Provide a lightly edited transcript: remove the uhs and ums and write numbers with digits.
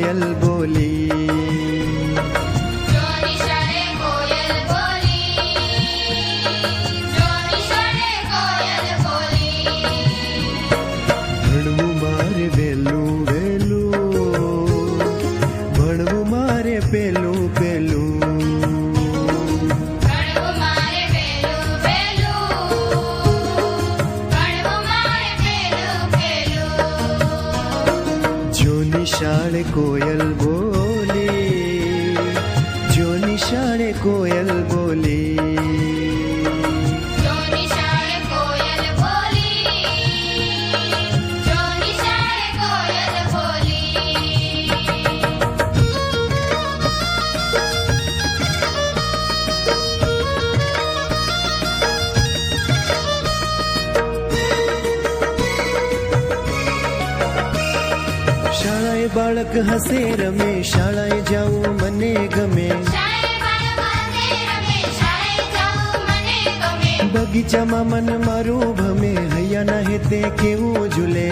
કોયલ બોલી, જો નિશાળે કોયલ બોલી, જો નિશાળે કોયલ બોલી. ભણવું મારે વહેલું વહેલું, ભણવું મારે પેલું પેલું, ભણવું મારે વહેલું વહેલું, ભણવું મારે વહેલું વહેલું. જો નિશાળે કોયલ બોલી, જો નિશાળે કોયલ બોલી. જો નિશાળે કોયલ બોલી, જો નિશાળે કોયલ બોલી. શાળાએ બાળક હસે રમે, શાળાએ જાવું મને ગમે, શાળાએ બાળક હસે રમે, શાળાએ જાવું મને ગમે. બગીચામાં મન મારું ભમે, હૈયાના હેતે કેવું ઝૂલે,